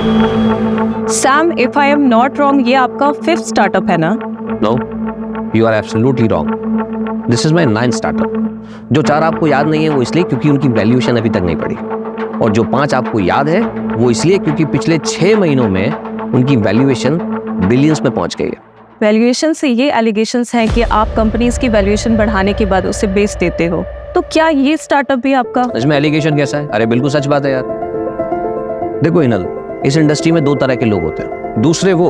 Sam, if I am not wrong, ये आपका 5th startup है ना? No, you are absolutely wrong. This is my 9th startup. जो 4 आपको याद नहीं है वो इसलिए क्योंकि उनकी वैल्यूएशन अभी तक नहीं पड़ी, और जो 5 आपको याद है वो इसलिए क्योंकि पिछले 6 महीनों में उनकी वैल्यूएशन बिलियंस में पहुंच गई है। वैल्यूएशन से ये एलिगेशंस हैं कि आप कंपनीज की वैल्यूएशन बढ़ाने के बाद उसे बेच देते हो, तो क्या ये स्टार्टअप भी आपका? इसमें एलिगेशन कैसा है? अरे बिल्कुल सच बात है यार। देखो इनल, इस इंडस्ट्री में 2 तरह के लोग होते हैं। दूसरे वो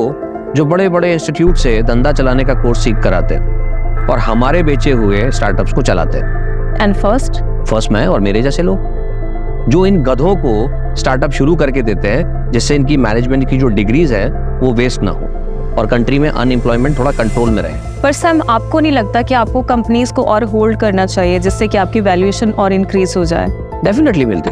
जो बड़े बड़े इंस्टीट्यूट से धंधा चलाने का कोर्स सीख कर आते हैं और हमारे बेचे हुए स्टार्टअप्स को चलाते हैं। एंड फर्स्ट मैं और मेरे जैसे लोग जो इन गधों को स्टार्टअप शुरू करके देते हैं जिससे इनकी मैनेजमेंट की जो डिग्रीज है वो वेस्ट ना हो और कंट्री में अनएम्प्लॉयमेंट थोड़ा कंट्रोल में रहे। पर सैम, आपको नहीं लगता कि आपको कंपनीज को और होल्ड करना चाहिए जिससे कि आपकी वैल्यूएशन और इंक्रीज हो जाए? डेफिनेटली मिलती।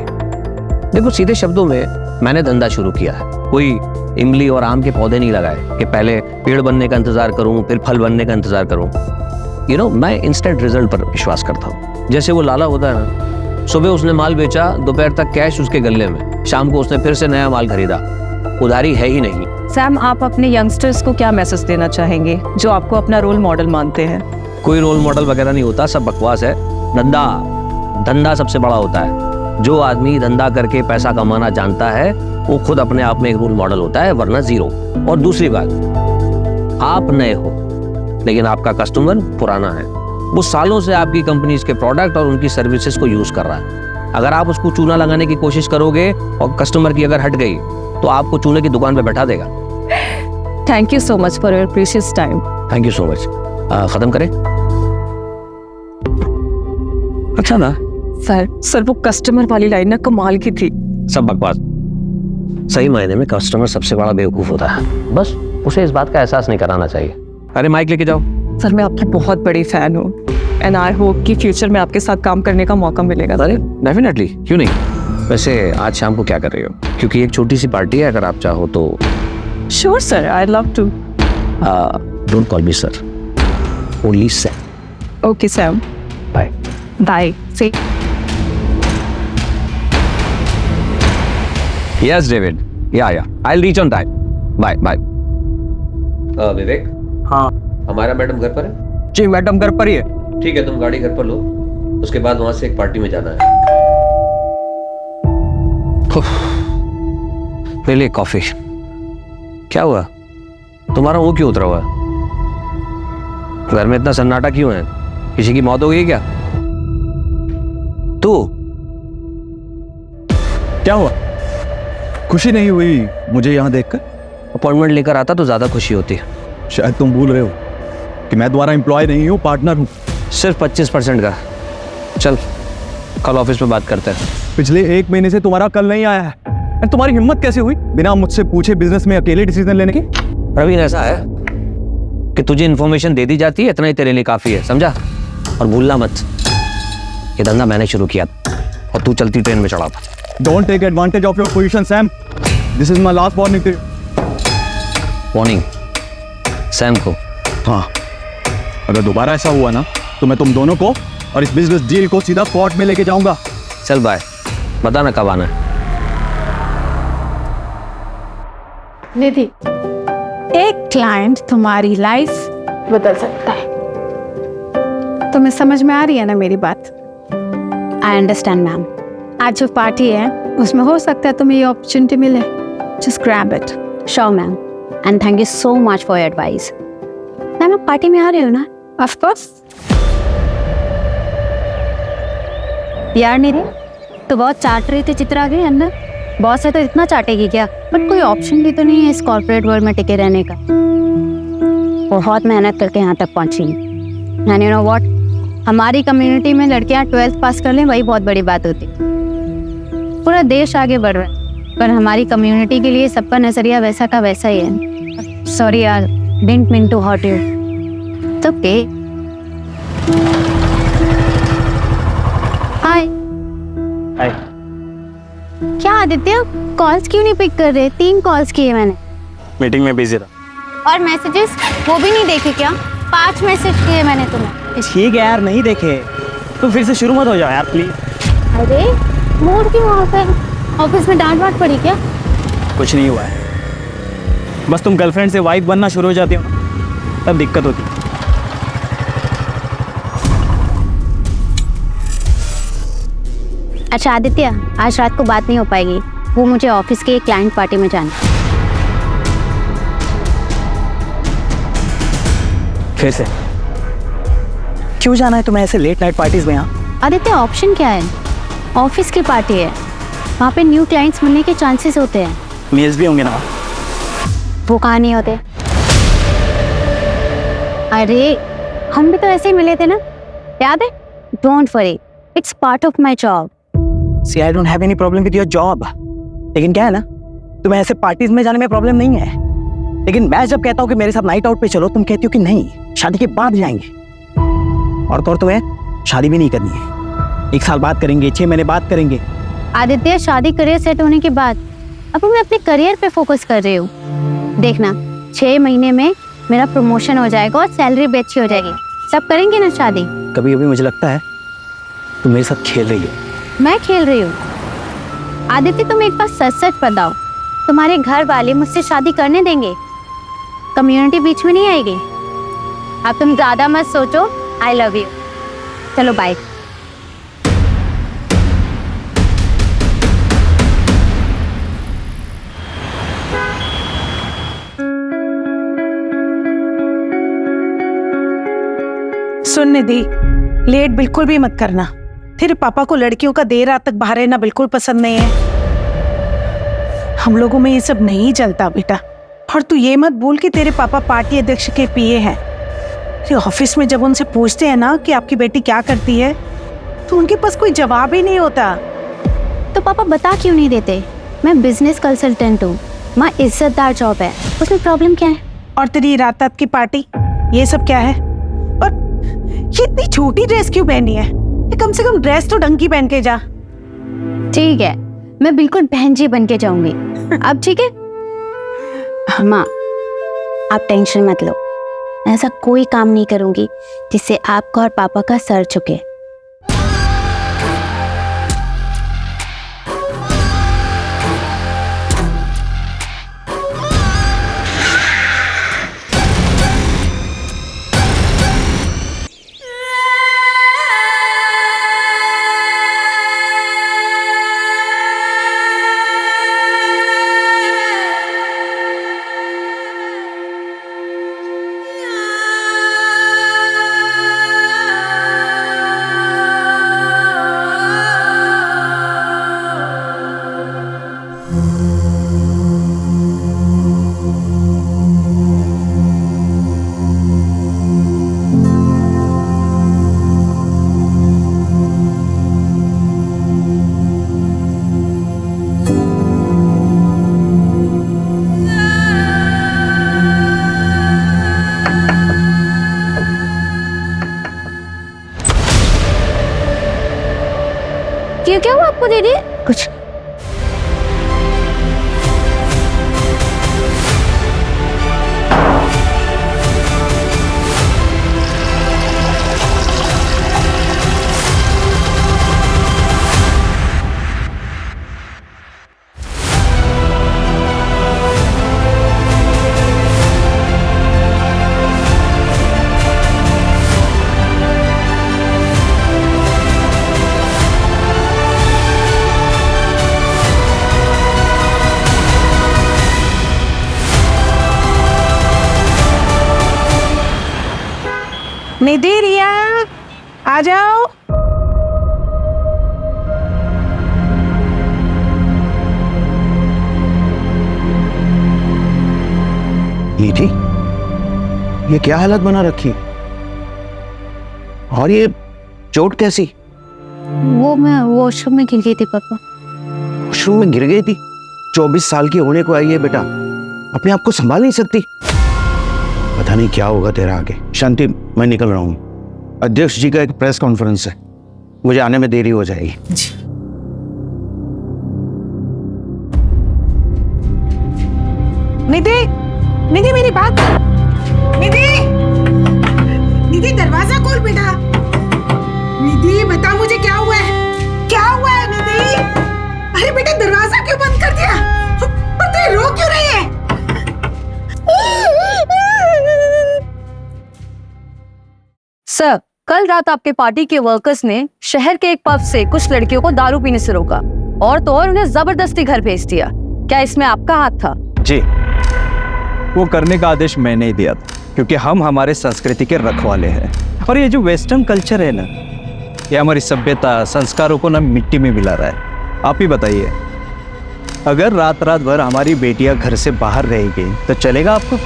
देखो सीधे शब्दों में मैंने धंधा शुरू किया है, कोई इमली और आम के पौधे नहीं लगाए कि पहले पेड़ बनने का इंतजार करूं फिर फल बनने का इंतजार करूं। मैं इंस्टेंट रिजल्ट पर विश्वास करता हूं। जैसे वो लाला होता है ना, सुबह उसने माल बेचा, दोपहर तक कैश उसके गल्ले में, शाम को उसने फिर से नया माल खरीदा। उधारी है ही नहीं। सैम, आप अपने यंगस्टर्स को क्या मैसेज देना चाहेंगे जो आपको अपना रोल मॉडल मानते हैं? कोई रोल मॉडल वगैरह नहीं होता, सब बकवास है। धंधा सबसे बड़ा होता है। जो आदमी धंधा करके पैसा कमाना जानता है वो खुद अपने आप में एक रोल मॉडल होता है, वरना जीरो। और दूसरी बात, आप नए हो लेकिन आपका कस्टमर पुराना है। वो सालों से आपकी कंपनीज के प्रोडक्ट और उनकी सर्विसेज को यूज कर रहा है। अगर आप उसको चूना लगाने की कोशिश करोगे और कस्टमर की अगर हट गई तो आपको चूने की दुकान पे बैठा देगा। Thank you so much for your precious time. Thank you so much. खत्म करें? अच्छा ना सर वो कस्टमर वाली लाइन ना कमाल की थी। सब बकवास। सही मायने में कस्टमर सबसे बड़ा बेवकूफ होता है, बस उसे इस बात का एहसास नहीं कराना चाहिए। अरे माइक लेके जाओ। सर मैं आपकी बहुत बड़ी फैन हूँ एंड आई होप कि फ्यूचर में आपके साथ काम करने का मौका मिलेगा। अरे डेफिनेटली, क्यों नहीं। वैसे आज शाम को क्या कर रही हो? क्योंकि एक छोटी सी पार्टी है, अगर आप चाहो तो। Sure sir, I love to. Don't call me sir, only Sam. Okay Sam, bye bye. See Yes, David. Yeah. I'll reach on time. Bye. Vivek. हाँ। हमारा मैडम घर पर है? जी मैडम घर पर ही है। ठीक है, तुम गाड़ी घर पर लो, उसके बाद वहां से एक पार्टी में जाना है। ले ले कॉफी। क्या हुआ? तुम्हारा मुंह क्यों उतरा हुआ है? घर में इतना सन्नाटा क्यों है? किसी की मौत हो गई क्या? तू क्या हुआ? खुशी नहीं हुई मुझे यहाँ देखकर? अपॉइंटमेंट लेकर आता तो ज्यादा खुशी होती। शायद तुम भूल रहे हो कि मैं दोबारा एम्प्लॉय नहीं हूँ, पार्टनर हूँ। सिर्फ 25% का। चल कल ऑफिस में बात करते हैं। पिछले 1 महीने से तुम्हारा कल नहीं आया है। तुम्हारी हिम्मत कैसे हुई बिना मुझसे पूछे बिजनेस में अकेले डिसीजन लेने की? प्रवीण, ऐसा है कि तुझे इन्फॉर्मेशन दे दी जाती है, इतना ही तेरे लिए काफी है, समझा? और भूलना मत, ये धंधा मैंने शुरू किया और तू चलती ट्रेन में चढ़ा था। Don't take advantage of your position, Sam. This is my last warning to you. Warning Sam को? हाँ, अगर दोबारा ऐसा हुआ ना तो मैं तुम दोनों को और इस बिजनेस डील को सीधा कोर्ट में लेके जाऊंगा। चल बाय, बता ना कब आना है। निधि, एक क्लाइंट तुम्हारी लाइफ बदल सकता है। तुम्हें समझ में आ रही है ना मेरी बात? I understand ma'am. आज जो पार्टी है उसमें हो सकता है तुम्हें ये अपॉर्चुनिटी मिले। Just grab it. Sure ma'am, and thank you so much for your advice. Ma'am आप पार्टी में आ रहे हो ना? Of course. यार निधि, तो बहुत चाट रही थी चित्रा के अंदर। बॉस है तो इतना चाटेगी क्या? बट कोई ऑप्शन भी तो नहीं है इस कॉर्पोरेट वर्ल्ड में टिके रहने का। बहुत मेहनत करके यहाँ तक पहुँची। एंड यू नो व्हाट, हमारी कम्युनिटी में लड़कियाँ 12th पास कर लें वही बहुत बड़ी बात होती। पूरा देश आगे बढ़ रहा है पर हमारी कम्युनिटी के लिए सबका नजरिया वैसा का वैसा ही है। सॉरी यार, didn't mean to hurt you. It's okay. Hi. Hi. क्या आदित्य, कॉल्स क्यों नहीं पिक कर रहे? 3 कॉल्स किए मैंने। मीटिंग में बिजी था। और मैसेजेस वो भी नहीं देखे क्या? 5 मैसेज किए मैंने तुम्हें। ठीक है यार, नहीं देखे तो फिर से शुरू मत हो जाओ यार प्लीज। अरे मूड क्यों ऑफ है? ऑफिस में डांट वाट पड़ी क्या? कुछ नहीं हुआ है, बस तुम गर्लफ्रेंड से वाइफ बनना शुरू हो जाती हो तब दिक्कत होती है। अच्छा आदित्य, आज रात को बात नहीं हो पाएगी, वो मुझे ऑफिस के क्लाइंट पार्टी में जाना है। फिर से क्यों जाना है तुम्हें ऐसे लेट नाइट पार्टीज में? यहाँ आदित्य ऑप्शन क्या है? ऑफिस की पार्टी है, वहाँ पे न्यू क्लाइंट्स मिलने के चांसेस होते हैं। मेल्स भी होंगे ना? वो कहाँ नहीं होते? अरे हम भी तो ऐसे ही मिले थे ना, याद है? Don't worry, it's part of my job. See I don't have any problem with your job, लेकिन क्या है ना, तुम्हें ऐसे पार्टीज में जाने में प्रॉब्लम नहीं है, लेकिन मैं जब कहता हूँ कि मेरे साथ नाइट आउट पे चलो, तुम कहती हो कि नहीं, शादी के बाद जाएंगे। और तो और तुम्हें शादी भी नहीं करनी है, 1 साल बाद करेंगे, 6 महीने बाद करेंगे। आदित्य शादी करियर सेट होने के बाद अब मैं अपने करियर पे फोकस कर रही हूँ। देखना 6 महीने में मेरा प्रमोशन हो जाएगा और सैलरी भी अच्छी हो जाएगी, सब करेंगे ना शादी। कभी कभी मुझे लगता है तुम मेरे साथ खेल रही हो। मैं खेल रही हूँ? आदित्य तुम एक बार सच सच बताओ, तुम्हारे घर वाले मुझसे शादी करने देंगे? कम्युनिटी बीच में नहीं आएगी? अब तुम ज्यादा मत सोचो, आई लव यू। चलो बाय। सुन निधि, लेट बिल्कुल भी मत करना। तेरे पापा को लड़कियों का देर रात तक बाहर रहना बिल्कुल पसंद नहीं है। हम लोगों में ये सब नहीं चलता बेटा। और तू ये मत भूल कि तेरे पापा पार्टी अध्यक्ष के पीए हैं। ऑफिस में जब उनसे पूछते हैं ना कि आपकी बेटी क्या करती है, तो उनके पास कोई जवाब ही नहीं होता। तो पापा बता क्यों नहीं देते? मैं बिजनेस कंसल्टेंट हूँ, माँ इज्जतदार जॉब है, उसमें प्रॉब्लम क्या है? और तेरी रात रात की पार्टी, ये सब क्या है? और ये इतनी छोटी ड्रेस क्यों पहनी है? कम से कम ड्रेस तो ढंग की पहन के जा। ठीक है, मैं बिल्कुल बहन जी बन के जाऊंगी। अब ठीक है माँ, आप टेंशन मत लो, ऐसा कोई काम नहीं करूंगी जिससे आपका और पापा का सर झुके। क्या हुआ आपको दीदी? कुछ निधि, रिया आ जाओ। निधि, ये क्या हालत बना रखी? और ये चोट कैसी? वो मैं वॉशरूम में गिर गई थी पापा। वॉशरूम में गिर गई थी? 24 साल की होने को आई है बेटा, अपने आप को संभाल नहीं सकती। पता नहीं क्या होगा तेरा आगे। शांति, मैं निकल रहा हूँ, अध्यक्ष जी का एक प्रेस कॉन्फ्रेंस है, मुझे आने में देरी हो जाएगी। निधि, निधि मेरी बात। निधि, निधि दरवाजा खोल बेटा। निधि बता मुझे क्या हुआ है? क्या हुआ है निधि? अरे बेटा दरवाजा क्यों बंद कर दिया? और तेरे सर, कल रात आपके पार्टी के वर्कर्स ने शहर के एक पब से कुछ लड़कियों को दारू पीने से रोका और तो और उन्हें जबरदस्ती घर भेज दिया। क्या इसमें आपका हाथ था? जी, वो करने का आदेश मैंने ही दिया था, क्योंकि हम हमारे संस्कृति के रखवाले हैं। और ये जो वेस्टर्न कल्चर है ना, ये हमारी सभ्यता संस्कारों को ना मिट्टी में मिला रहा है। आप ही बताइए, अगर रात रात भर हमारी बेटियां घर से बाहर रहेंगी तो चलेगा आपको?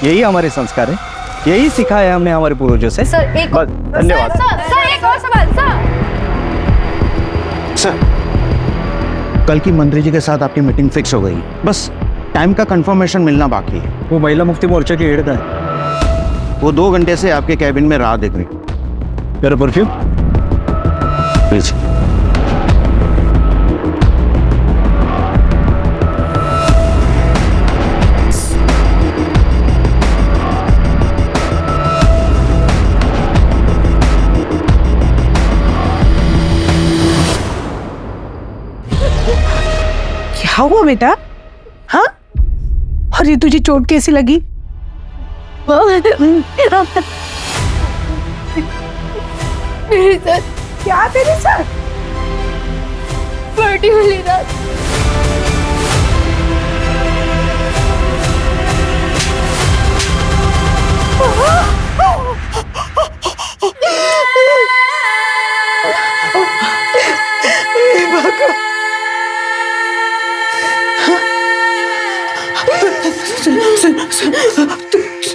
यही हमारे संस्कार है, यही सिखाया है हमने हमारे पूर्वजों से। सर एक बस, धन्यवाद। सर एक और सवाल सर, कल की मंत्री जी के साथ आपकी मीटिंग फिक्स हो गई, बस टाइम का कंफर्मेशन मिलना बाकी है। वो महिला मुक्ति मोर्चा की हेड है, वो 2 घंटे से आपके कैबिन में राह देख रही। मेरा परफ्यूम प्लीज। क्या हुआ बेटा? हाँ, और ये तुझे चोट कैसी लगी? मेरे साथ क्या तेरे साथ? पार्टी वाली रात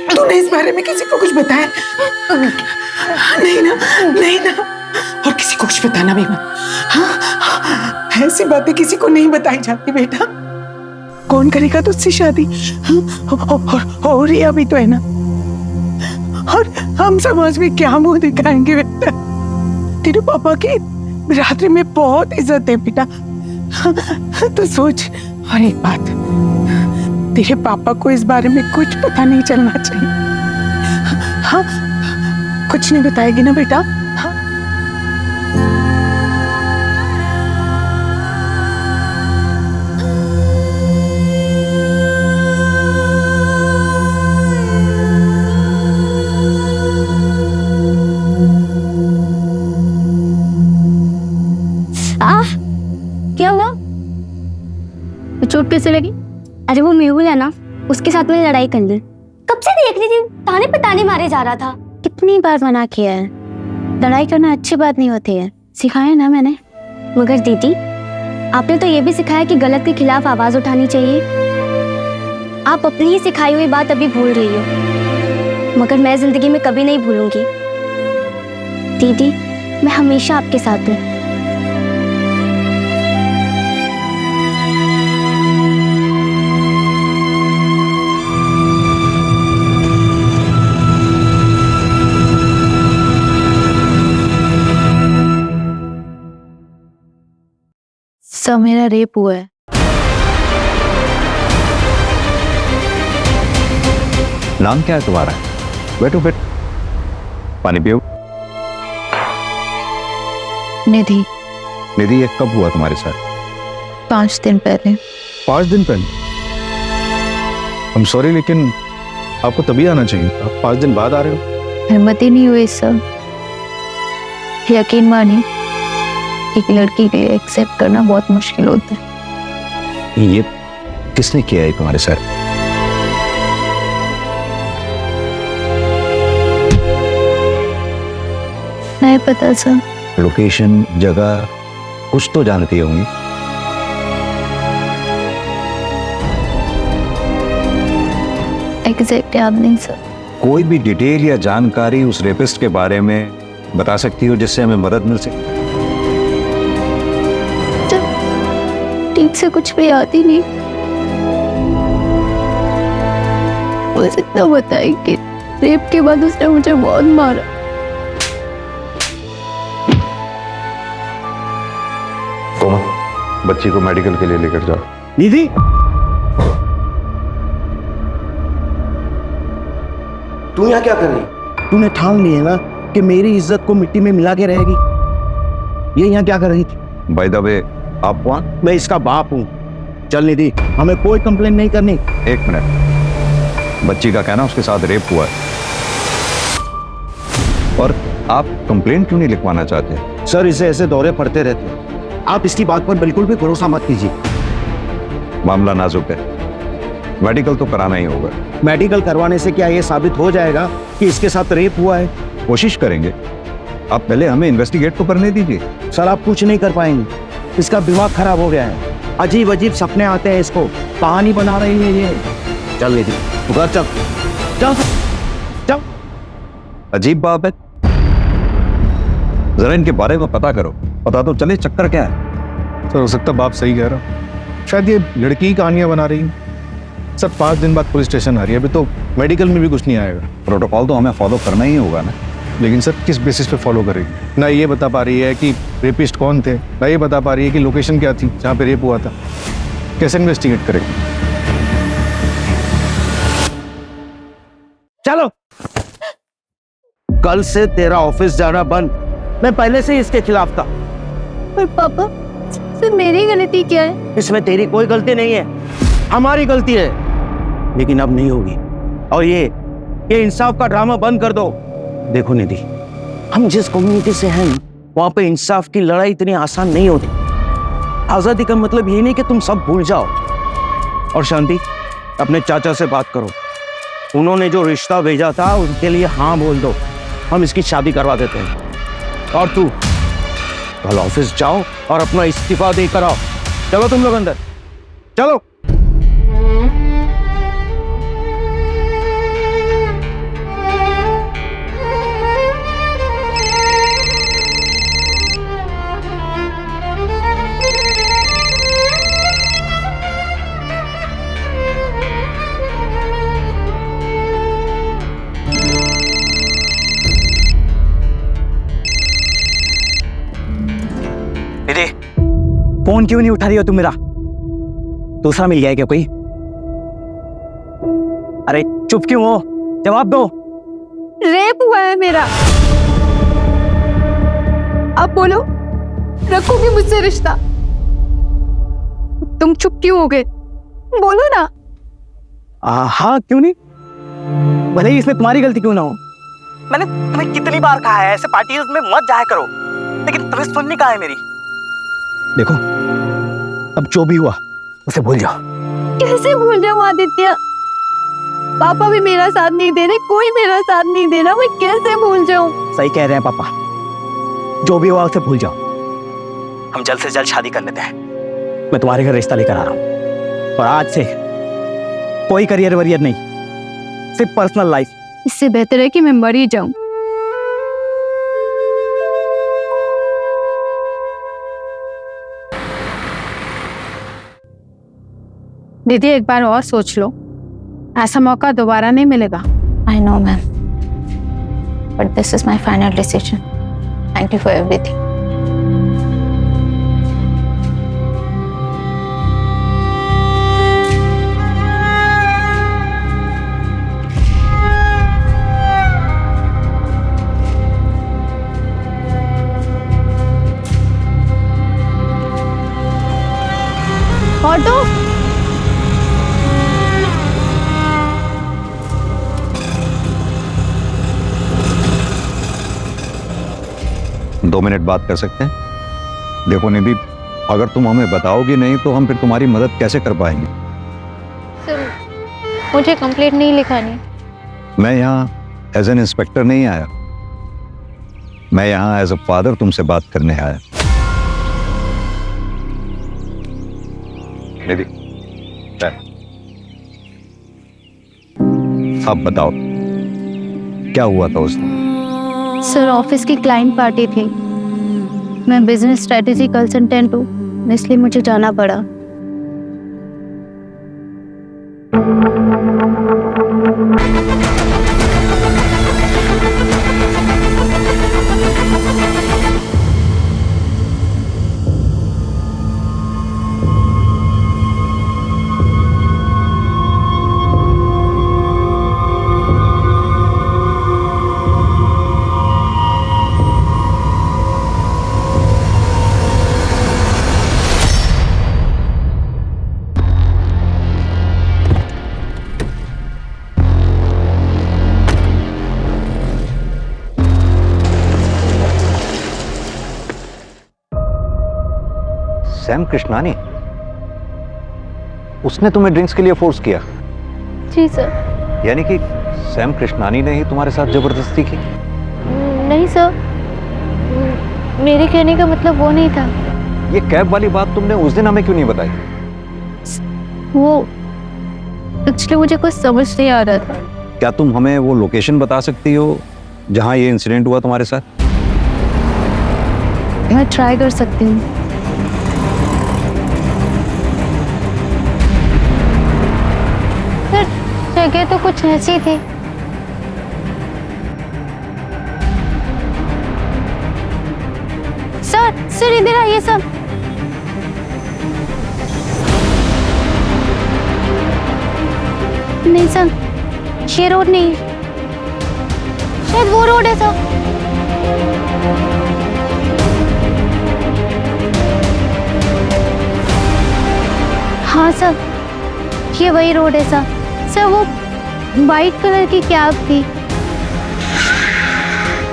तूने इस बारे में किसी को कुछ बताया? नहीं ना, नहीं ना, और किसी को कुछ बताना भी मत। हाँ, ऐसी बातें किसी को नहीं बताई जाती बेटा। कौन करेगा तुझसे शादी? और रिया भी तो है ना, और हम समाज में क्या मुंह दिखाएंगे बेटा? तेरे पापा की रात्रि में बहुत इज्जत है बेटा। तो सोच, और एक बात, तेरे पापा को इस बारे में कुछ पता नहीं चलना चाहिए। हाँ, कुछ नहीं बताएगी ना बेटा? हाँ? क्या हुआ? चोट कैसे लगी? अरे वो मेहुल है ना, उसके साथ मैंने लड़ाई कर ली। कब से देख रही थी, ताने पे ताने मारे जा रहा था। कितनी बार मना किया है, लड़ाई करना अच्छी बात नहीं होती है, सिखाया ना मैंने। मगर दीदी, आपने तो ये भी सिखाया कि गलत के खिलाफ आवाज उठानी चाहिए। आप अपनी ही सिखाई हुई बात अभी भूल रही हो, मगर मैं जिंदगी में कभी नहीं भूलूंगी। दीदी, मैं हमेशा आपके साथ हूँ। सब मेरा रेप हुआ है। नाम क्या है तुम्हारा? बैठो बैठो, पानी पियो। निधि। निधि, ये कब हुआ तुम्हारे साथ? 5 दिन पहले। 5 दिन पहले? I'm sorry, लेकिन आपको तभी आना चाहिए, आप 5 दिन बाद आ रहे हो। हिम्मत ही नहीं हुई सर। यकीन मानिए, एक लड़की के लिए एक्सेप्ट करना बहुत मुश्किल होता है। ये किसने किया है तुम्हारे साथ? नहीं पता सर। लोकेशन, जगह कुछ तो जानती होंगी। एग्जैक्ट याद नहीं सर। कोई भी डिटेल या जानकारी उस रेपिस्ट के बारे में बता सकती हो जिससे हमें मदद मिल सके? ठीक से कुछ भी याद ही नहीं। बस इतना बताया कि रेप के बाद उसने मुझे बहुत मारा। कोमल, बच्ची को मेडिकल के लिए लेकर जाओ। निधि, तू यहाँ क्या कर रही? तूने ठान ली है ना कि मेरी इज्जत को मिट्टी में मिला के रहेगी। ये यहाँ क्या कर रही थी? बाय द वे, आप कौन? मैं इसका बाप हूँ। चल निधि, हमें कोई कंप्लेन नहीं करनी। 1 मिनट, बच्ची का कहना उसके साथ रेप हुआ है। और आप कंप्लेंट क्यों नहीं लिखवाना चाहते? सर इसे ऐसे दौरे पड़ते रहते हैं, आप इसकी बात पर बिल्कुल भी भरोसा मत कीजिए। मामला नाजुक है, मेडिकल तो कराना ही होगा। मेडिकल करवाने से क्या ये साबित हो जाएगा कि इसके साथ रेप हुआ है? कोशिश करेंगे, आप पहले हमें इन्वेस्टिगेट तो करने दीजिए। सर आप कुछ नहीं कर पाएंगे, इसका दिमाग खराब हो गया है, अजीब अजीब सपने आते हैं इसको, कहानी बना रही है ये। चल निधि तू घर चल, चल चल। अजीब बात है, जरा इनके बारे में पता करो, पता तो चले चक्कर क्या है। सर हो सकता बाप सही कह रहा हूँ, शायद ये लड़की ही कहानियां बना रही है। सर 5 दिन बाद पुलिस स्टेशन आ रही है, अभी तो मेडिकल में भी कुछ नहीं आएगा। प्रोटोकॉल तो हमें फॉलो करना ही होगा ना। लेकिन सर किस बेसिस पे फॉलो करेगी? ना ये बता पा रही है कि रेपिस्ट कौन थे, ना ये बता पा रही है कि लोकेशन क्या थी जहाँ पे रेप हुआ था। कैसे इन्वेस्टिगेट करेगी? चलो कल से तेरा ऑफिस जाना बंद। मैं पहले से ही इसके खिलाफ था। पर पापा सिर्फ मेरी गलती क्या है? इसमें तेरी कोई गलती नहीं है, हमारी गलती है, लेकिन अब नहीं होगी। और ये इंसाफ का ड्रामा बंद कर दो। देखो निधि, हम जिस कम्युनिटी से हैं वहां पे इंसाफ की लड़ाई इतनी आसान नहीं होती। आजादी का मतलब ये नहीं कि तुम सब भूल जाओ। और शांति, अपने चाचा से बात करो, उन्होंने जो रिश्ता भेजा था उनके लिए हाँ बोल दो, हम इसकी शादी करवा देते हैं। और तू कल ऑफिस जाओ और अपना इस्तीफा देकर आओ। चलो तुम लोग अंदर चलो। फोन क्यों नहीं उठा रही हो तुम मेरा? दूसरा मिल गया क्या कोई? अरे चुप क्यों हो? जवाब दो। रेप हुआ है मेरा। अब बोलो, रखोगे मुझसे रिश्ता? तुम चुप क्यों हो गए? बोलो ना। हाँ क्यों नहीं, भले ही इसमें तुम्हारी गलती क्यों ना हो। मैंने तुम्हें कितनी बार कहा है ऐसे पार्टीज में मत जाया करो, लेकिन तुम्हें सुननी कहाँ है मेरी? देखो अब जो भी हुआ उसे भूल जाओ। कैसे भूल जाऊं आदित्य? पापा भी मेरा साथ नहीं दे रहे, कोई मेरा साथ नहीं दे रहा, मैं कैसे भूल जाऊं? सही कह रहे हैं पापा, जो भी हुआ उसे भूल जाओ। हम जल्द से जल्द शादी कर लेते हैं। मैं तुम्हारे घर रिश्ता लेकर आ रहा हूँ, और आज से कोई करियर वरियर नहीं, सिर्फ पर्सनल लाइफ। इससे बेहतर है कि मैं मर ही जाऊं। दीदी एक बार और सोच लो, ऐसा मौका दोबारा नहीं मिलेगा। I know, ma'am. But this is my final decision. Thank you for everything. Auto. 2 minute बात कर सकते हैं? देखो निधि, अगर तुम हमें बताओगी नहीं तो हम फिर तुम्हारी मदद कैसे कर पाएंगे? सर, मुझे कंप्लेंट नहीं लिखानी। मैं यहाँ एज एन इंस्पेक्टर नहीं आया, मैं यहाँ एज अ फादर तुमसे बात करने आया। निधि, अब बताओ क्या हुआ था उस दिन? सर, ऑफिस की क्लाइंट पार्टी थी। मैं बिजनेस स्ट्रेटेजी कंसल्टेंट हूँ, इसलिए मुझे जाना पड़ा। सैम कृष्णानी, उसने तुम्हें ड्रिंक्स के लिए फोर्स किया? जी सर। यानी कि सैम कृष्णानी ने ही तुम्हारे साथ जबरदस्ती की? नहीं सर, मेरे कहने का मतलब वो नहीं था। ये कैब वाली बात तुमने उस दिन हमें क्यों नहीं बताई? वो एक्चुअली मुझे कुछ समझ नहीं आ रहा था। क्या तुम हमें वो लोकेशन बता सकती हो जहां ये इंसिडेंट हुआ तुम्हारे साथ? मैं ट्राई कर सकती हूँ। सर, जगह तो कुछ ऐसी थी। सर इधर आइए सर। नहीं सर, ये रोड नहीं, शायद वो रोड है सर। हाँ सर, ये वही रोड है सर। सर वो वाइट कलर की कैब थी,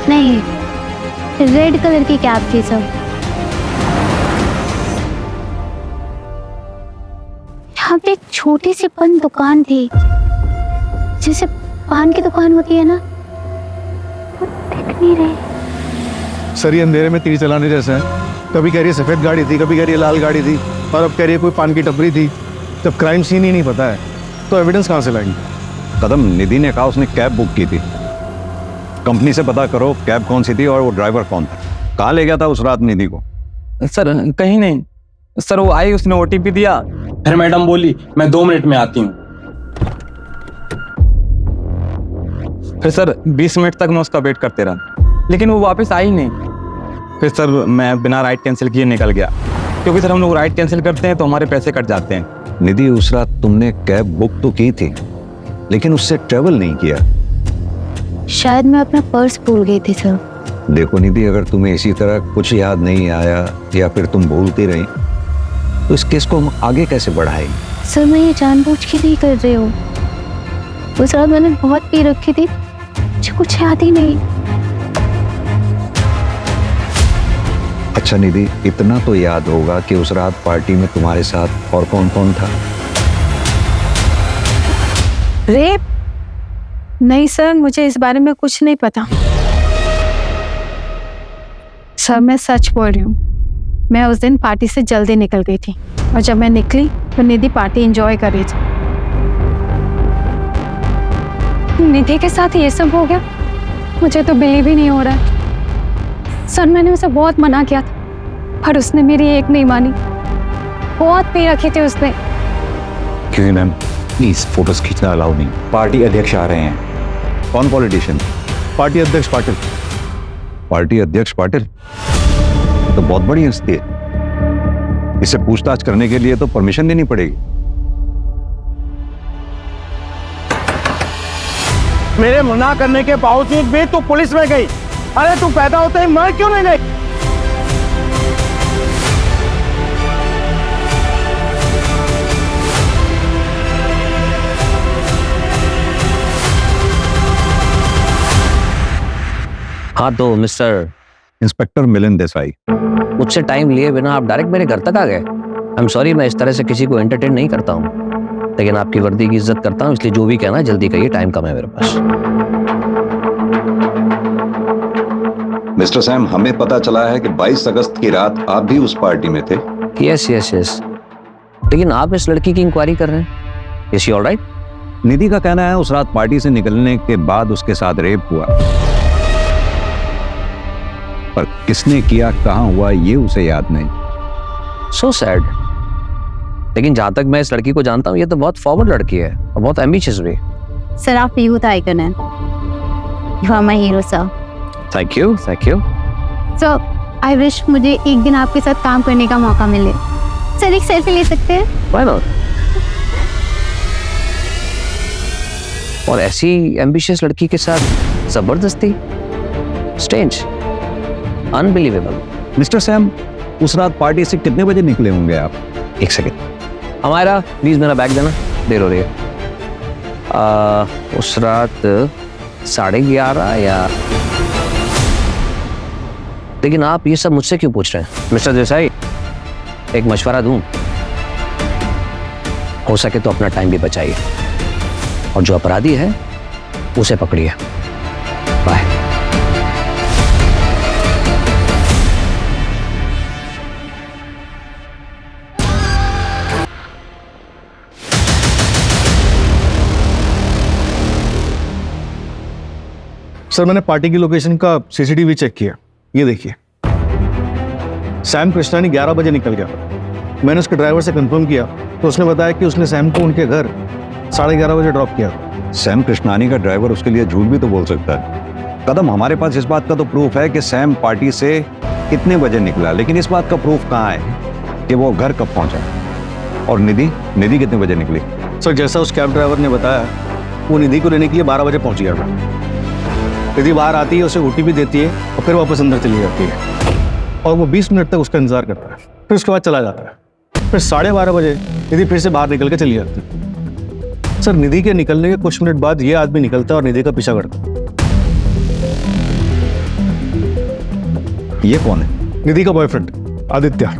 नहीं रेड कलर की कैब थी सर। यहाँ पे एक छोटी सी पान दुकान थी, जैसे पान की दुकान होती है ना, वो दिख नहीं रही। सर ये अंधेरे में तीर चलाने जैसा है। कभी कह रही है सफेद गाड़ी थी, कभी कह रही है लाल गाड़ी थी, और अब कह रही है कोई पान की टपरी थी। जब क्राइम सीन ही नहीं पता है तो एविडेंस कहाँ से लाएंगे? कदम, निधि ने कहा उसने कैब बुक की थी। कंपनी से पता करो कैब कौन सी थी और वो ड्राइवर कौन था। कहाँ ले गया था उस रात निधि को? सर कहीं नहीं सर, वो आई, उसने ओटीपी दिया, फिर मैडम बोली मैं 2 मिनट में आती हूँ। फिर सर 20 मिनट तक मैं उसका वेट करते रहा, लेकिन वो वापस आई नहीं। फिर सर मैं बिना राइड कैंसिल किए निकल गया, क्योंकि सर हम लोग राइड कैंसिल करते हैं तो हमारे पैसे कट जाते हैं। निधि, उस रात तुमने कैब बुक तो की थी लेकिन उससे ट्रेवल नहीं किया। शायद मैं अपना पर्स भूल गई थी सर। देखो निधि, अगर तुम्हें इसी तरह कुछ याद नहीं आया या फिर तुम भूलती रही तो इस केस को हम आगे कैसे बढ़ाएंगे? सर मैं ये जानबूझ के नहीं कर रही हूँ। उस रात मैंने बहुत पी रखी थी, मुझे कुछ याद ही नहीं। अच्छा निधि, इतना तो याद होगा कि उस रात पार्टी में तुम्हारे साथ और कौन कौन था? रेप? नहीं सर, मुझे इस बारे में कुछ नहीं पता। सर मैं सच बोल रही हूँ, मैं उस दिन पार्टी से जल्दी निकल गई थी, और जब मैं निकली तो निधि पार्टी एंजॉय कर रही थी। निधि के साथ ये सब हो गया, मुझे तो बिलीव ही नहीं हो रहा है। सर मैंने उसे बहुत मना किया था, पर उसने मेरी एक नहीं मानी। बहुत पी रखी थी उसने। क्यों मैम, प्लीज फोटोज खींचना अलाउ नहीं। पार्टी अध्यक्ष आ रहे हैं। कौन पॉलिटिशियन? पार्टी अध्यक्ष पाटिल। पार्टी अध्यक्ष पाटिल तो बहुत बड़ी हस्ती है, इसे पूछताछ करने के लिए तो परमिशन लेनी पड़ेगी। मेरे मना करने के बावजूद भी तू पुलिस में गई। अरे तू पैदा होते ही मर क्यों नहीं गई? हाँ तो मिस्टर इंस्पेक्टर मिलिंद देसाई, मुझसे टाइम लिए बिना आप डायरेक्ट मेरे घर तक आ गए। आई एम सॉरी, मैं इस तरह से किसी को एंटरटेन नहीं करता हूँ, लेकिन आपकी वर्दी की इज्जत करता हूँ, इसलिए जो भी कहना है जल्दी कहिए, टाइम कम है मेरे पास। मिस्टर सैम, हमें पता चला है कि 22 अगस्त की रात आप भी उस पार्टी में थे। यस यस यस, लेकिन आप इस लड़की की इंक्वायरी कर रहे हैं। Is she all right? Nidhi का कहना है उस रात पार्टी से निकलने के बाद उसके साथ रेप हुआ, पर किसने किया, कहां हुआ, ये उसे याद नहीं। So sad. लेकिन जहां तक मैं इस लड़की को जानता हूँ, ये तो बहुत फॉरवर्ड लड़की है और बहुत एम्बिशियस भी। सर आप यूथ आइकन हैं, you are my hero sir. Thank you thank you. Sir I wish मुझे एक दिन आपके साथ काम करने का मौका मिले। सर एक सेल्फी ले सकते हैं? Why not? और ऐसी एम्बिशियस लड़की के साथ जबरदस्ती, स्ट्रेंज, अनबिलीवेबल। मिस्टर सैम, उस रात पार्टी से कितने बजे निकले होंगे आप? एक सेकेंड, हमारा प्लीज मेरा बैग देना, देर हो रही है। उस रात 11:30 या, लेकिन आप ये सब मुझसे क्यों पूछ रहे हैं मिस्टर देसाई? एक मशवरा दूं, हो सके तो अपना टाइम भी बचाइए और जो अपराधी है उसे पकड़िए। बाय। सर मैंने पार्टी की लोकेशन का सीसीटीवी चेक किया, ये देखिए सैम कृष्णानी 11 बजे निकल गया। मैंने उसके ड्राइवर से कंफर्म किया तो उसने बताया कि उसने सैम को उनके घर 11:30 बजे ड्रॉप किया। सैम कृष्णानी का ड्राइवर उसके लिए झूठ भी तो बोल सकता है। कदम, हमारे पास इस बात का तो प्रूफ है कि सैम पार्टी से कितने बजे निकला, लेकिन इस बात का प्रूफ कहाँ है कि वो घर कब पहुंचा। और निधि कितने बजे निकली? सर जैसा उस कैब ड्राइवर ने बताया, वो निधि को लेने के लिए 12 बजे पहुंच गया था। निधि बाहर आती है, उसे ओटीपी देती है और फिर वापस अंदर चली जाती है और वो 20 मिनट तक उसका इंतजार करता है, फिर उसके बाद चला जाता है। फिर 12:30 बजे निधि फिर से बाहर निकल के चली जाती है। सर निधि के निकलने के कुछ मिनट बाद ये आदमी निकलता है और निधि का पीछा करता है। ये कौन है? निधि का बॉयफ्रेंड आदित्य।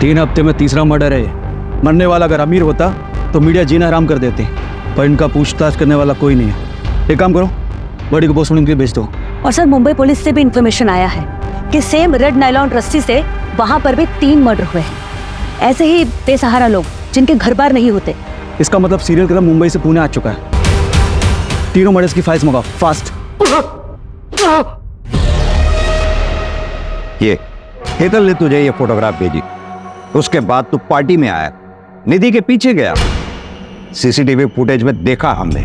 तीन हफ्ते में तीसरा मर्डर है ये। मरने वाला अगर अमीर होता तो मीडिया जीना आराम कर देती, पर इनका पूछताछ करने वाला कोई नहीं है। एक काम करो, बॉडी को पोस्टमार्टम के लिए भेज दो। और सर मुंबई पुलिस से भी इंफॉर्मेशन आया है कि सेम रेड नायलॉन रस्सी से वहां पर भी 3 मर्डर हुए हैं। ऐसे ही बेसहारा लोग जिनके घर बार नहीं होते। इसका मतलब सीरियल किलर मुंबई से पुणे आ चुका है। तीनों मर्डर्स की फाइल्स मंगाओ फास्ट। ये हेतल ने तुझे ये फोटोग्राफ भेजी, उसके बाद तू पार्टी में आया, निधि के पीछे गया, सीसीटीवी फुटेज में देखा हमने।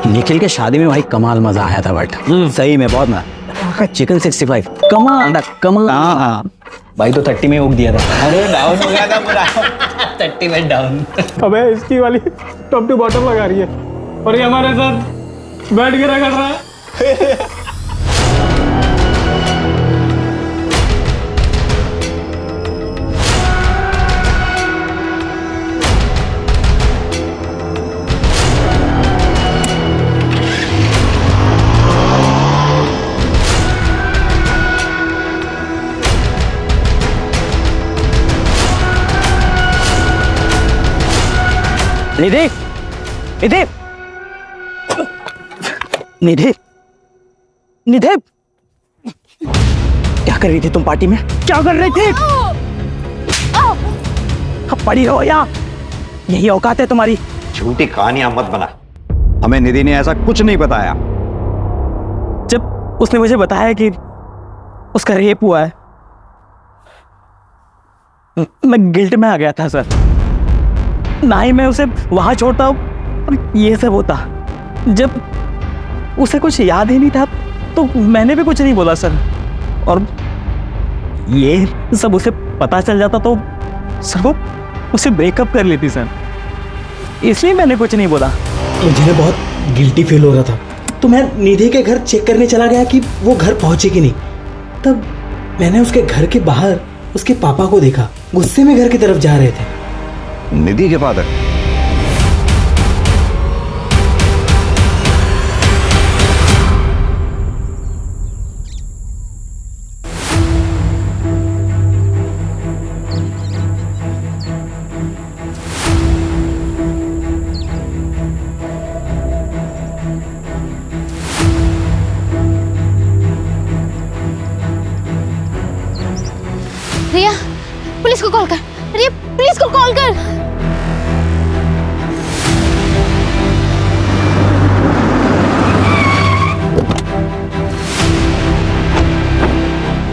निखिल के शादी में भाई कमाल मजा आया था, बट सही में बहुत मजा। चिकन 65 कमाल। हाँ भाई तो 30 में उग दिया था। अरे डाउन हो गया था पूरा 30 में डाउन। अबे इसकी वाली टॉप टू बॉटम लगा रही है और ये हमारे साथ बैठ के रखा रहा है। निधि, निधि, निधि, निधि, क्या कर रही थी तुम पार्टी में? क्या कर रही थी? अब पड़ी रहो यहाँ, यही औकात है तुम्हारी। झूठी कहानियां मत बना, हमें निधि ने ऐसा कुछ नहीं बताया। जब उसने मुझे बताया कि उसका रेप हुआ है, मैं गिल्ट में आ गया था सर। ना ही मैं उसे वहां छोड़ता और ये सब होता। जब उसे कुछ याद ही नहीं था तो मैंने भी कुछ नहीं बोला सर। और ये सब उसे पता चल जाता तो सर वो उसे ब्रेकअप कर लेती सर, इसलिए मैंने कुछ नहीं बोला। मुझे बहुत गिल्टी फील हो रहा था, तो मैं निधि के घर चेक करने चला गया कि वो घर पहुंचे कि नहीं। तब मैंने उसके घर के बाहर उसके पापा को देखा, गुस्से में घर की तरफ जा रहे थे। निधि के फादर? रिया, पुलिस को कॉल कर। रिया, पुलिस को कॉल कर।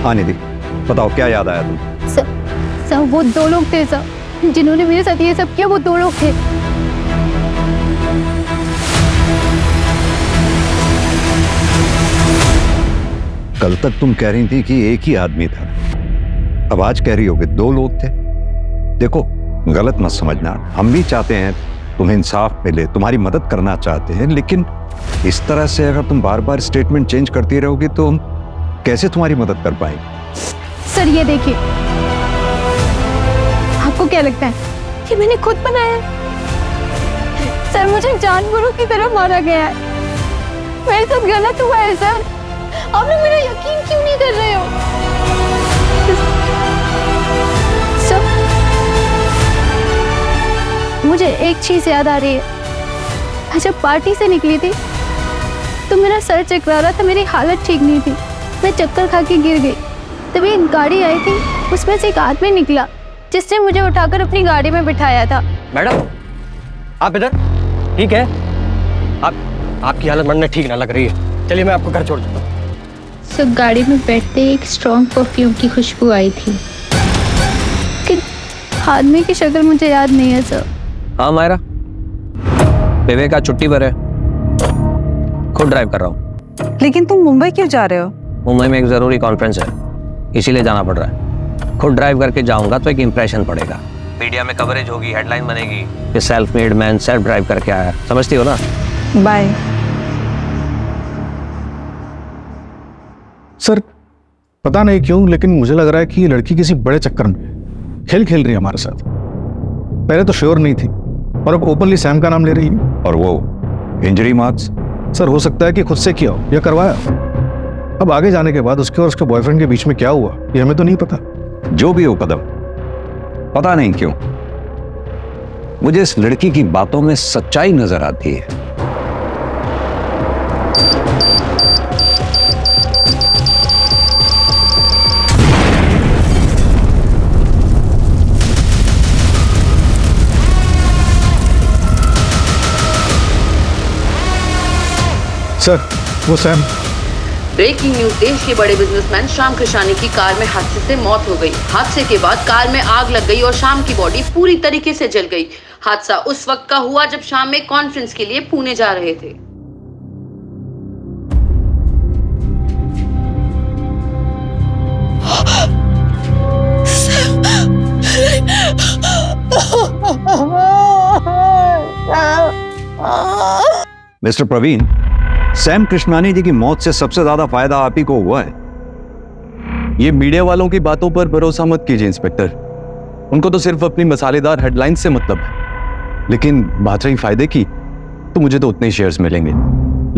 हाँ निधि, बताओ क्या याद आया तुम? सर वो 2 लोग थे सर, जिन्होंने मेरे साथ ये सब किया। वो 2 लोग थे। कल तक तुम कह रही थी कि एक ही आदमी था, अब आज कह रही हो कि 2 लोग थे। देखो गलत मत समझना, हम भी चाहते हैं तुम्हें इंसाफ मिले, तुम्हारी मदद करना चाहते हैं, लेकिन इस तरह से अगर तुम बार बार स्टेटमेंट चेंज करती रहोगी तो हम कैसे तुम्हारी मदद कर पाएंगे? सर ये देखिए, क्या लगता है कि मैंने खुद बनाया है? सर, मुझे जानवरों की तरह मारा गया है। मेरे साथ गलत हुआ है सर। आपने मेरा यकीन क्यों नहीं कर रहे हो? सर, मुझे एक चीज याद आ रही है। मैं जब पार्टी से निकली थी तो मेरा सर चकरा रहा था, मेरी हालत ठीक नहीं थी, मैं चक्कर खा के गिर गई। तभी एक गाड़ी आई थी, उसमें से एक आदमी निकला जिसने मुझे उठाकर अपनी गाड़ी में बिठाया था। मैडम, आप इधर ठीक है? आपकी हालत मरने ठीक ना लग रही है। चलिए मैं आपको घर छोड़ देता हूँ। सब गाड़ी में बैठते एक स्ट्रॉन्ग परफ्यूम की खुशबू आई थी, लेकिन आदमी की शक्ल मुझे याद नहीं है सर। हाँ मायरा, विवेक आज छुट्टी पर है, खुद ड्राइव कर रहा हूँ। लेकिन तुम मुंबई क्यों जा रहे हो? मुंबई में एक जरूरी कॉन्फ्रेंस है, इसीलिए जाना पड़ रहा है। खुद ड्राइव करके जाऊंगा तो एक इंप्रेशन पड़ेगा, मीडिया में कवरेज होगी, हेडलाइन बनेगी कि self made man self drive करके आया। समझती हो ना? बाय। सर, पता नहीं क्यों लेकिन मुझे लग रहा है कि ये लड़की किसी बड़े चक्कर में खेल रही है हमारे साथ। पहले तो श्योर नहीं थी और अब ओपनली सैम का नाम ले रही है। और वो इंजरी मार्क्स? सर, हो सकता है कि खुद से किया हो या करवाया। अब आगे जाने के बाद उसके और उसके बॉयफ्रेंड के बीच में क्या हुआ ये हमें तो नहीं पता। जो भी हो कदम, पता नहीं क्यों मुझे इस लड़की की बातों में सच्चाई नजर आती है। सर, वो सैम। ब्रेकिंग न्यूज, देश के बड़े बिजनेसमैन श्याम कृष्णानी की कार में हादसे से मौत हो गई। हादसे के बाद कार में आग लग गई और श्याम की बॉडी पूरी तरीके से जल गई। हादसा उस वक्त का हुआ जब श्याम एक कॉन्फ्रेंस के लिए पुणे जा रहे थे। मिस्टर प्रवीण, सैम कृष्णानी जी की मौत से सबसे ज्यादा फायदा आप ही को हुआ है। ये मीडिया वालों की बातों पर भरोसा मत कीजिए इंस्पेक्टर, उनको तो सिर्फ अपनी मसालेदार हेडलाइन से मतलब है। लेकिन बात रही फायदे की, तो मुझे तो उतने ही शेयर्स मिलेंगे।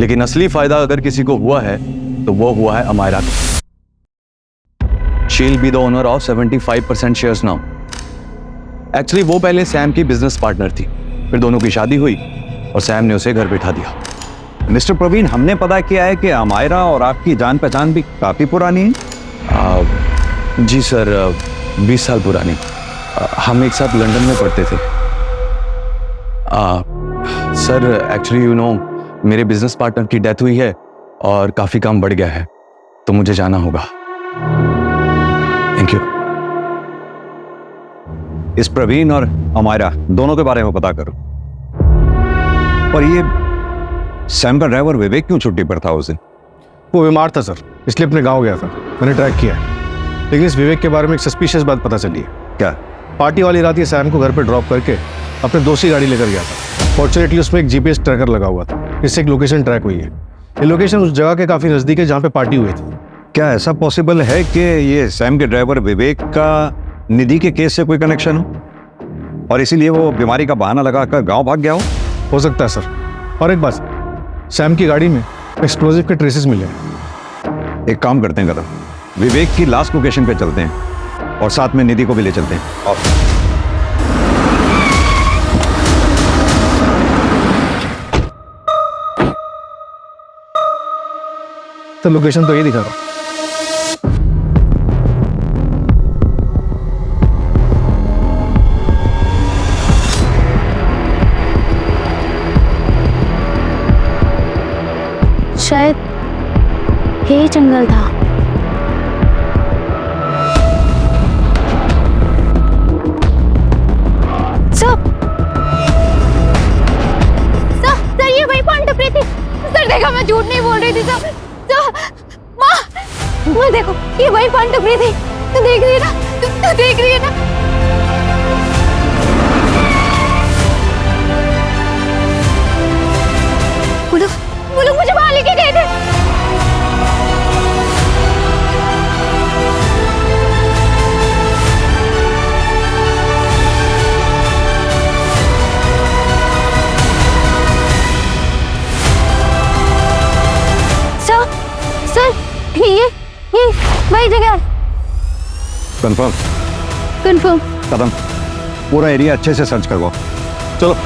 लेकिन असली फायदा अगर किसी को हुआ है तो वो हुआ है अमायरा को। She will be the owner of 75% shares now. Actually वो पहले सैम की बिजनेस पार्टनर थी, फिर दोनों की शादी हुई और सैम ने उसे घर बिठा दिया। मिस्टर प्रवीण, हमने पता किया है कि अमायरा और आपकी जान पहचान भी काफी पुरानी है। जी सर, 20 साल पुरानी। हम एक साथ लंदन में पढ़ते थे। सर एक्चुअली यू नो, मेरे बिजनेस पार्टनर की डेथ हुई है और काफी काम बढ़ गया है, तो मुझे जाना होगा। Thank you. इस प्रवीण और अमायरा दोनों के बारे में पता करो। और ये सैम का ड्राइवर विवेक क्यों छुट्टी पर था उस दिन? वो बीमार था सर, इसलिए अपने गांव गया था। मैंने ट्रैक किया है, लेकिन इस विवेक के बारे में एक सस्पिशियस बात पता चली है। क्या? पार्टी वाली रात ये सैम को घर पे ड्रॉप करके अपने दोस्त की गाड़ी लेकर गया था। फॉर्चुनेटली उसमें एक जीपीएस ट्रैकर लगा हुआ था, इससे एक लोकेशन ट्रैक हुई है। ये लोकेशन उस जगह के काफी नजदीक है जहाँ पे पार्टी हुई थी। क्या ऐसा पॉसिबल है कि ये सैम के ड्राइवर विवेक का निधि के केस से कोई कनेक्शन हो और इसीलिए वो बीमारी का बहाना लगाकर गांव भाग गया हो सकता है सर। और एक बात, सैम की गाड़ी में एक्सप्लोजिव के ट्रेसेस मिले हैं। एक काम करते हैं कदम, विवेक की लास्ट लोकेशन पे चलते हैं और साथ में निधि को भी ले चलते हैं। और तो लोकेशन तो ये दिखा रहा हूं। शायद यही जंगल था। सर, ये वही पॉइंट टपरी थी। सर देखा, मैं झूठ नहीं बोल रही थी सर। माँ देखो, ये वही पॉइंट टपरी थी। तू देख रही है ना? तू देख रही है ना? वो लोग मुझे वहां लेके गए थे। ये वही जगह। कंफर्म? कंफर्म। कदम, पूरा एरिया अच्छे से सर्च करवाओ। चलो।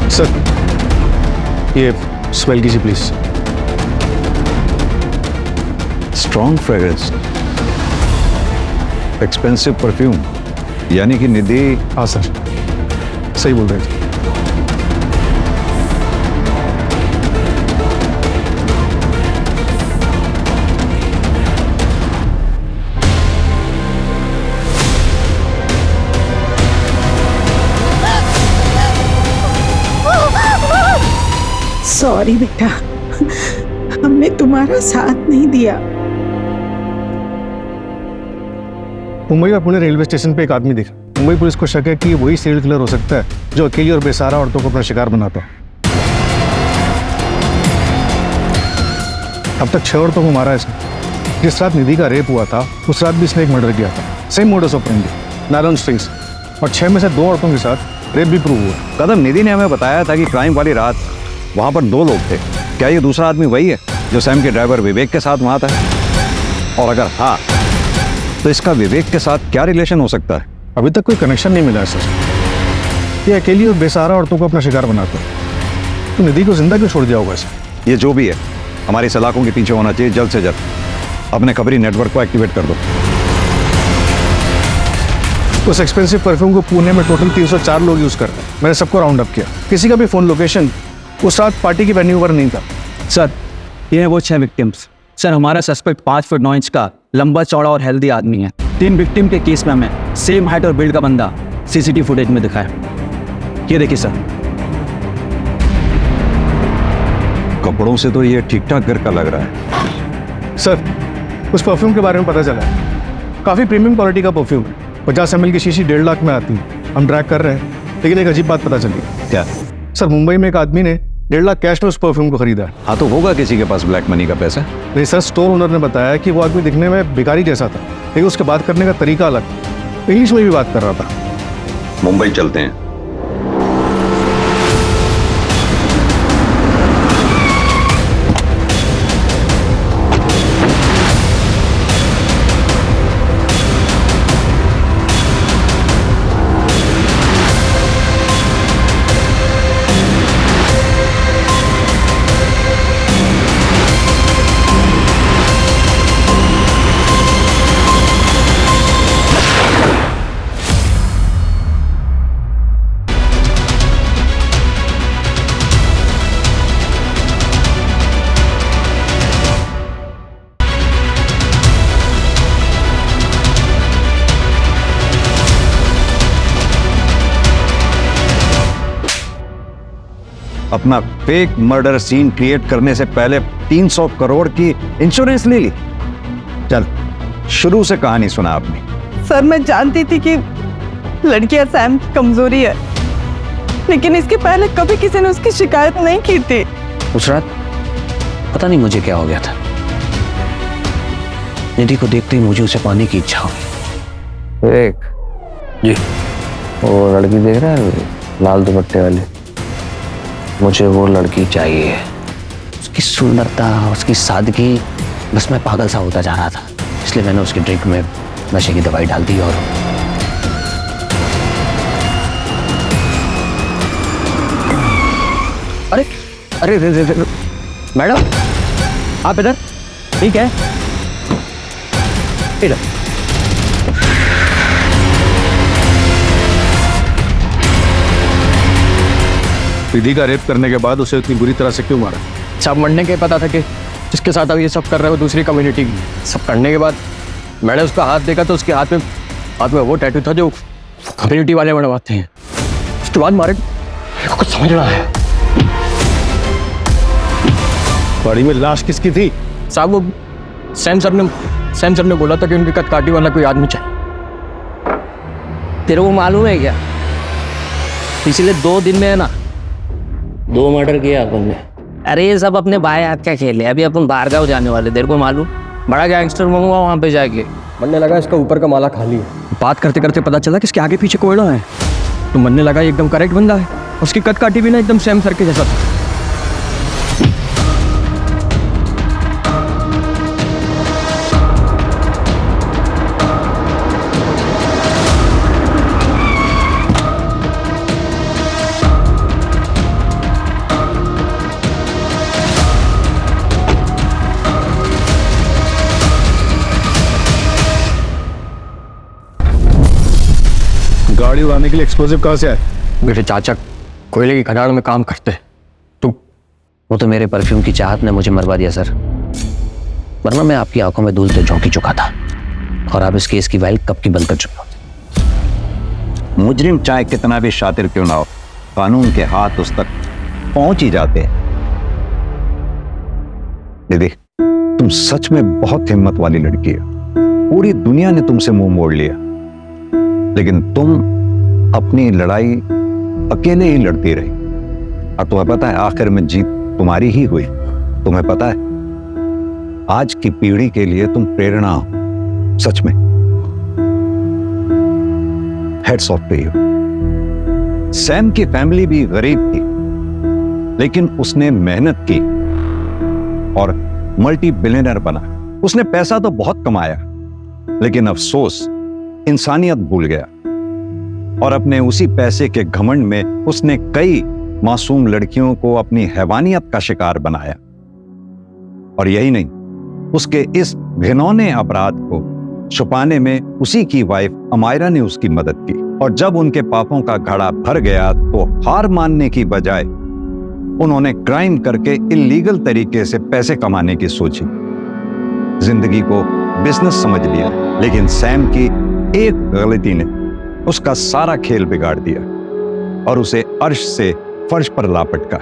सर, ये स्मेल कीजिए please. Strong fragrance, expensive perfume, यानी कि निधि। हाँ सर, सही बोल रहे थे। सॉरी बेटा, हमने तुम्हारा साथ नहीं दिया। मुंबई और पुणे रेलवे स्टेशन पे एक आदमी दिखा। मुंबई पुलिस को शक है कि वही सीरियल किलर हो सकता है जो अकेली और बेसहारा औरतों को अपना शिकार बनाता है। अब तक 6 औरतों को मारा है इसने। जिस रात निधि का रेप हुआ था उस रात भी इसने एक मर्डर किया था। Same modus operandi, nylon strings, और 6 में से 2 औरतों के साथ रेप भी प्रूव हुआ। कदम, निधि ने हमें बताया था कि क्राइम वाली रात वहां पर 2 लोग थे। क्या ये दूसरा आदमी वही है जो सैम के ड्राइवर विवेक के साथ वहां था? और अगर हाँ, तो इसका विवेक के साथ क्या रिलेशन हो सकता है? अभी तक कोई कनेक्शन नहीं मिला है सर। ये अकेली और बेसहारा औरतों को अपना शिकार बनाता है। तो निधि को जिंदा क्यों छोड़ दिया होगा इसे? ये जो भी है, हमारी सलाखों के पीछे होना चाहिए जल्द से जल्द। अपने खबरी नेटवर्क को एक्टिवेट कर दो। उस एक्सपेंसिव परफ्यूम को पुणे में टोटल 304 लोग यूज कर रहे हैं। मैंने सबको राउंड अप किया। किसी का भी फोन लोकेशन उस रात पार्टी की वेन्यू पर नहीं था। सर, ये है वो 6 विक्टिम्स। सर, हमारा सस्पेक्ट 5 फुट 9 इंच का लंबा चौड़ा और हेल्दी आदमी है। 3 विक्टिम के केस में हमें सेम हाइट और बिल्ड का बंदा सीसीटीवी फुटेज में दिखा है। ये देखिए सर। कपड़ों से तो ये ठीक ठाक घर का लग रहा है। सर, उस परफ्यूम के बारे में पता चला है। काफी प्रीमियम क्वालिटी का परफ्यूम है। 50 ml की शीशी 1.5 लाख में आती है। हम ट्रैक कर रहे हैं, लेकिन एक अजीब बात पता चली। क्या? सर, मुंबई में एक आदमी ने 1.5 लाख कैश में उस परफ्यूम को खरीदा है। हाँ, तो होगा किसी के पास ब्लैक मनी का पैसा। नहीं सर, स्टोर ओनर ने बताया कि वो आदमी दिखने में भिखारी जैसा था, लेकिन उसके बात करने का तरीका अलग, इंग्लिश में भी बात कर रहा था। मुंबई चलते हैं। अपना फेक मर्डर सीन क्रिएट करने से पहले 300 करोड़ की इंश्योरेंस ले ली। चल, शुरू से कहानी सुना आपने। सर, मैं जानती थी कि लड़कियां सैम की कमजोरी है, लेकिन इसके पहले कभी किसी ने उसकी शिकायत नहीं की थी। उस रात पता नहीं मुझे क्या हो गया था। निधि को देखते ही मुझे उसे पाने की इच्छा हुई। एक जी, वो लड़की देख रहा है लाल दुपट्टे वाली, मुझे वो लड़की चाहिए। उसकी सुंदरता, उसकी सादगी, बस मैं पागल सा होता जा रहा था। इसलिए मैंने उसकी ड्रिंक में नशे की दवाई डाल दी। और अरे अरे अरे मैडम, आप इधर? ठीक है, इधर। निधि का रेप करने के बाद उसे इतनी बुरी तरह से क्यों मारा? सब मरने के पता था कि जिसके साथ अब ये सब कर रहे हो दूसरी कम्युनिटी की। सब करने के बाद मैंने उसका हाथ देखा तो उसके हाथ में वो टैटू था जो कम्युनिटी वाले बनवाते हैं। उसके बाद मारे, कुछ समझ रहा है। बॉडी में लाश किसकी थी? साहब, वो सैम सर ने बोला था कि उनकी कदकाठी वाला कोई आदमी चाहिए। तेरे को मालूम है क्या, पिछले 2 दिन में है ना 2 मर्डर किया अपन ने। अरे ये सब अपने भाई हाथ का खेल है। अभी अपन बाहर गाँव जाने वाले, तेरे को मालूम, बड़ा गैंगस्टर बनूंगा वहाँ पे जाके। बनने लगा इसका ऊपर का माला खाली है। बात करते करते पता चला कि इसके आगे पीछे कोयला है, तो मनने लगा ये एकदम करेक्ट बंदा है। उसकी कट काटी भी ना एकदम सेम सर के जैसा था। गाड़ी उड़ाने के लिए एक्सप्लोसिव कहाँ से आए? मेरे चाचा कोयले की खदान में काम करते। तो वो तो मेरे परफ्यूम की चाहत ने मुझे मरवा दिया सर, वरना मैं आपकी आंखों में धूल तो झोंकी चुका था और आप इस केस की फाइल कब की बंद कर चुके होते। मुजरिम चाहे कितना भी शातिर क्यों ना हो, कानून के हाथ उस तक पहुंच ही जाते हैं। दीदी, तुम सच में बहुत हिम्मत वाली लड़की हो। पूरी दुनिया ने तुमसे मुंह मोड़ लिया, लेकिन तुम अपनी लड़ाई अकेले ही लड़ती रही, और तुम्हें पता है आखिर में जीत तुम्हारी ही हुई। तुम्हें पता है आज की पीढ़ी के लिए तुम प्रेरणा हो, सच में। Hats off to you. Sam की फैमिली भी गरीब थी, लेकिन उसने मेहनत की और मल्टी बिलियनर बना। उसने पैसा तो बहुत कमाया, लेकिन अफसोस इंसानियत भूल गया, और अपने उसी पैसे के घमंड में उसने कई मासूम लड़कियों को अपनी हैवानियत का शिकार बनाया। और यही नहीं, उसके इस घिनौने अपराध को छुपाने में उसी की वाइफ अमायरा ने उसकी मदद की। और जब उनके पापों का घड़ा भर गया तो हार मानने की बजाय उन्होंने क्राइम करके इलीगल तरीके से पैसे कमाने की सोची, जिंदगी को बिजनेस समझ लिया। लेकिन सैम की एक गलती ने उसका सारा खेल बिगाड़ दिया और उसे अर्श से फर्श पर ला पटका।